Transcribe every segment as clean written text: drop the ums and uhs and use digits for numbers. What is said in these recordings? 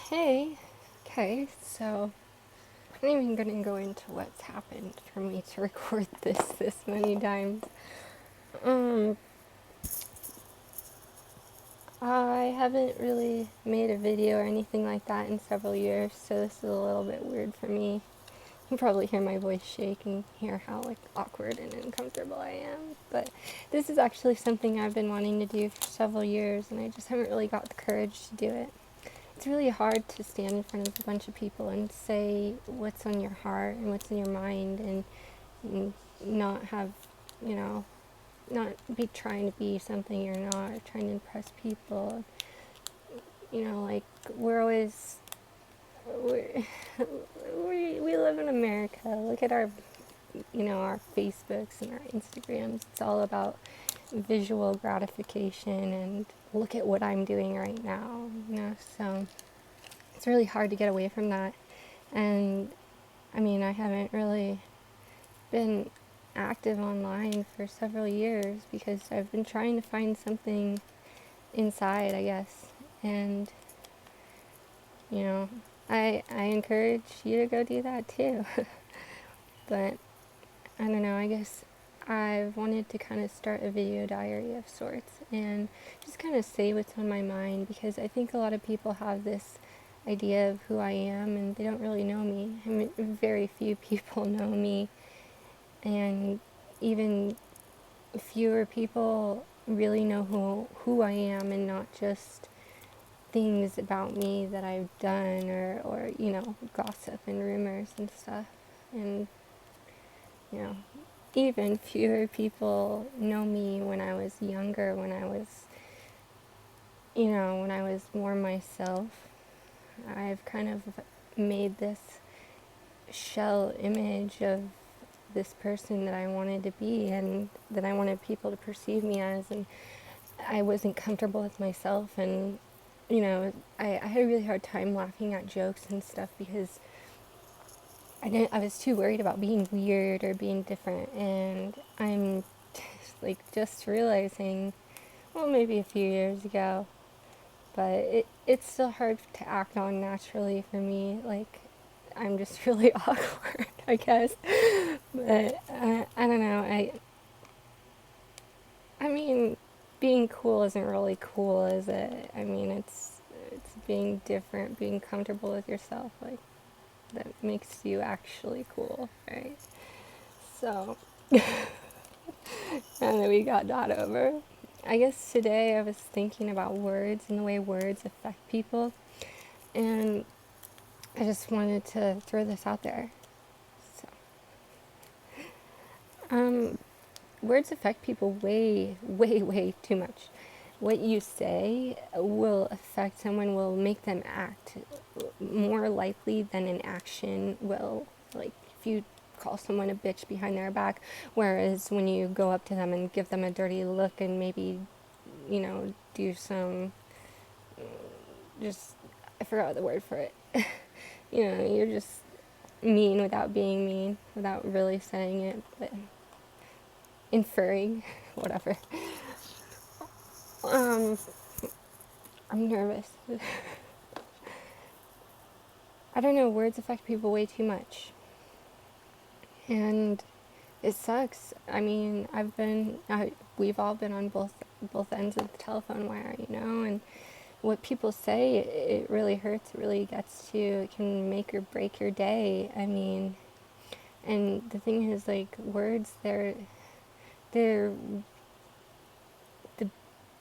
Hey, okay, so I'm not even gonna go into what's happened for me to record this many times. Um, I haven't really made a video or anything like that in several years, so this is a little bit weird for me. You can probably hear my voice shake and hear how like awkward and uncomfortable I am. But this is actually something I've been wanting to do for several years, and I just haven't really got the courage to do it. It's really hard to stand in front of a bunch of people and say what's on your heart and what's in your mind and not have, you know, not be trying to be something you're not or trying to impress people. Like we're always, we we live in America. Look at our Facebooks and our Instagrams. It's all about visual gratification and look at what I'm doing right now. So it's really hard to get away from that. And I mean, I haven't really been active online for several years because I've been trying to find something inside, I guess. And, you know, I encourage you to go do that too. But I don't know, I guess I've wanted to kind of start a video diary of sorts and just kind of say what's on my mind because I think a lot of people have this idea of who I am and they don't really know me. I mean, very few people know me, and even fewer people really know who I am and not just things about me that I've done or gossip and rumors and stuff. And, you know, even fewer people know me when I was younger, when I was more myself. I've kind of made this shell image of this person that I wanted to be and that I wanted people to perceive me as, and I wasn't comfortable with myself. And I had a really hard time laughing at jokes and stuff because I was too worried about being weird or being different. And I'm just realizing, well, maybe a few years ago, but it's still hard to act on naturally for me. Like, I'm just really awkward, I guess. But I don't know. I mean, being cool isn't really cool, is it? I mean, it's being different, being comfortable with yourself, like that makes you actually cool, right? So, and then we got that over. I guess today I was thinking about words and the way words affect people, and I just wanted to throw this out there. So, um, words affect people way, way, way too much. What you say will affect someone, will make them act more likely than an action will. Like, if you call someone a bitch behind their back, whereas when you go up to them and give them a dirty look and maybe, do some, just, I forgot the word for it. You're just mean without being mean, without really saying it, but inferring, whatever. Um, I'm nervous. I don't know, words affect people way too much. And it sucks. I mean, we've all been on both ends of the telephone wire, and what people say, it really hurts, it really gets to you, it can make or break your day. I mean, and the thing is, like, words, they're the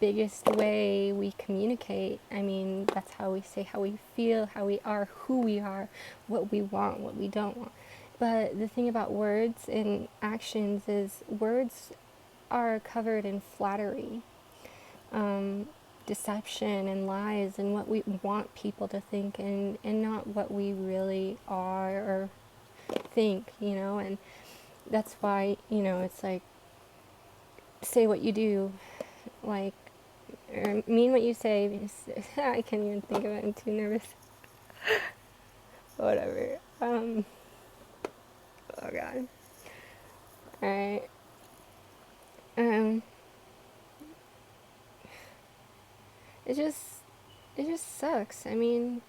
biggest way we communicate. I mean, that's how we say how we feel, how we are, who we are, what we want, what we don't want. But the thing about words and actions is words are covered in flattery, deception and lies and what we want people to think, and not what we really are or think. And that's why, it's like, say what you do, like, or mean what you say. I can't even think of it, I'm too nervous. Whatever. Oh god. Alright. Um, it just, it just sucks. I mean,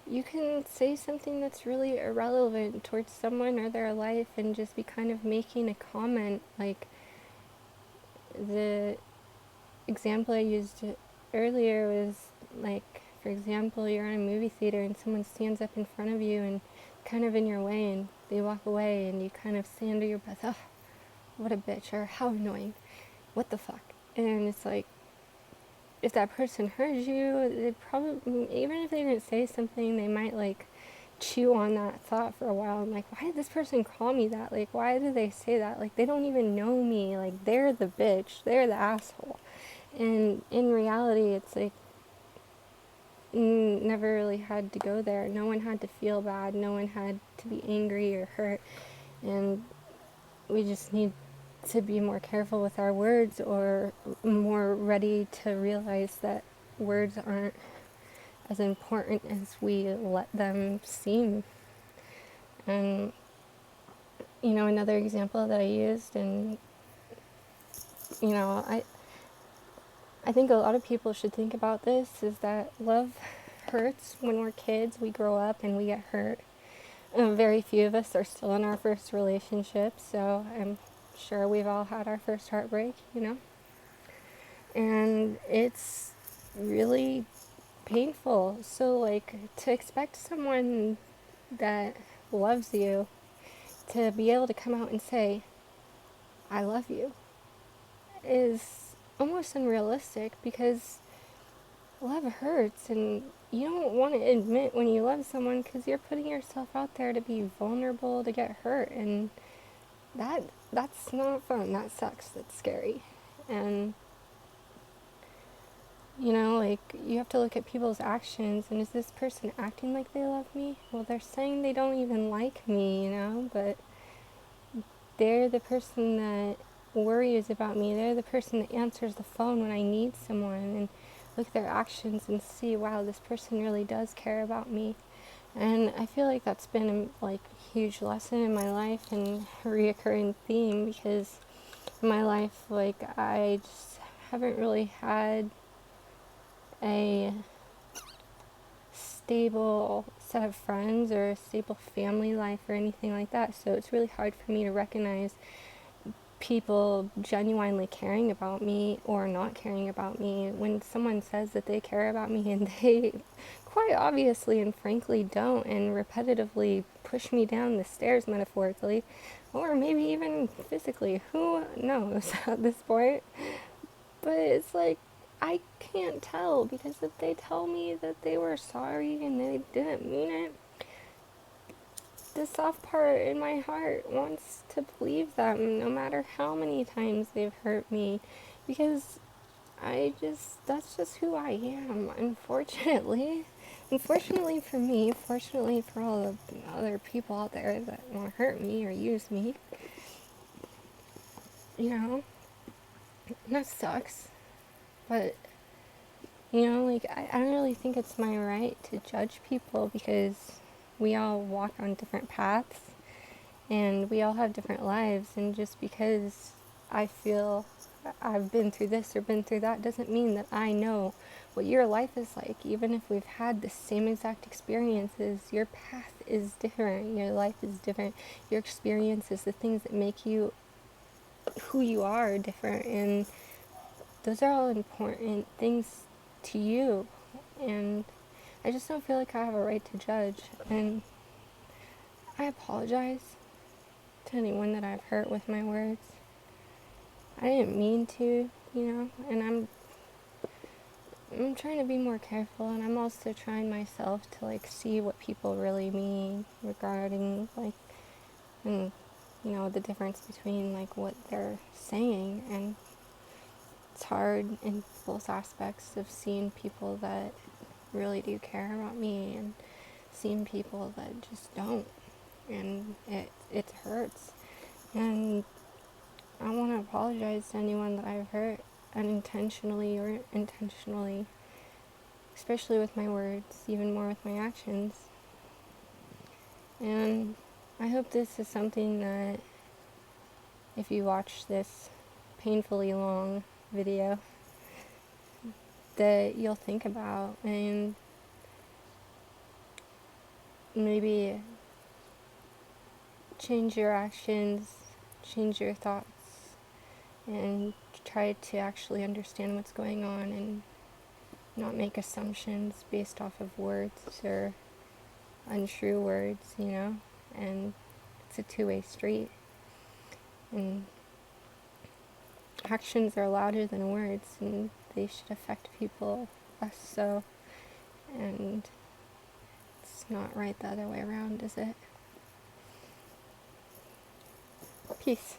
you can say something that's really irrelevant towards someone or their life and just be kind of making a comment. Like the example I used earlier was like, for example, you're in a movie theater and someone stands up in front of you and kind of in your way and they walk away and you kind of say under your breath, oh, what a bitch, or how annoying, what the fuck. And it's like, if that person heard you, they probably, even if they didn't say something, they might like chew on that thought for a while. I'm like, why did this person call me that? Like, why did they say that? Like, they don't even know me. Like, they're the bitch, they're the asshole. And in reality, it's like, never really had to go there. No one had to feel bad. No one had to be angry or hurt. And we just need to be more careful with our words, or more ready to realize that words aren't as important as we let them seem. And, another example that I used, and, I think a lot of people should think about this, is that love hurts when we're kids. We grow up and we get hurt. Very few of us are still in our first relationship, so I'm sure we've all had our first heartbreak. And it's really painful. So, like, to expect someone that loves you to be able to come out and say, I love you, is almost unrealistic, because love hurts, and you don't want to admit when you love someone because you're putting yourself out there to be vulnerable, to get hurt, and that's not fun. That sucks. That's scary. And like, you have to look at people's actions, and is this person acting like they love me? Well, they're saying they don't even like me, but they're the person that worries about me. They're the person that answers the phone when I need someone, and look at their actions and see, wow, this person really does care about me. And I feel like that's been a huge lesson in my life and a reoccurring theme, because in my life, like, I just haven't really had a stable set of friends or a stable family life or anything like that. So it's really hard for me to recognize people genuinely caring about me or not caring about me. When someone says that they care about me and they quite obviously and frankly don't, and repetitively push me down the stairs, metaphorically, or maybe even physically, who knows at this point. But it's like, I can't tell, because if they tell me that they were sorry and they didn't mean it, the soft part in my heart wants to believe them, no matter how many times they've hurt me, because that's just who I am, unfortunately. Unfortunately for me, fortunately for all the other people out there that want to hurt me or use me, and that sucks. But, like, I don't really think it's my right to judge people, because we all walk on different paths and we all have different lives, and just because I feel I've been through this or been through that doesn't mean that I know what your life is like. Even if we've had the same exact experiences, your path is different, your life is different, your experiences, the things that make you who you are different, and those are all important things to you. And I just don't feel like I have a right to judge. And I apologize to anyone that I've hurt with my words. I didn't mean to, and I'm trying to be more careful, and I'm also trying myself to see what people really mean regarding and the difference between what they're saying. And it's hard in both aspects of seeing people that really do care about me and seeing people that just don't, and it hurts. And I want to apologize to anyone that I've hurt, unintentionally or intentionally, especially with my words, even more with my actions. And I hope this is something that, if you watch this painfully long video, that you'll think about. And maybe change your actions, change your thoughts, and try to actually understand what's going on and not make assumptions based off of words or untrue words, and it's a two-way street, and actions are louder than words, and they should affect people less so, and it's not right the other way around, is it? Peace.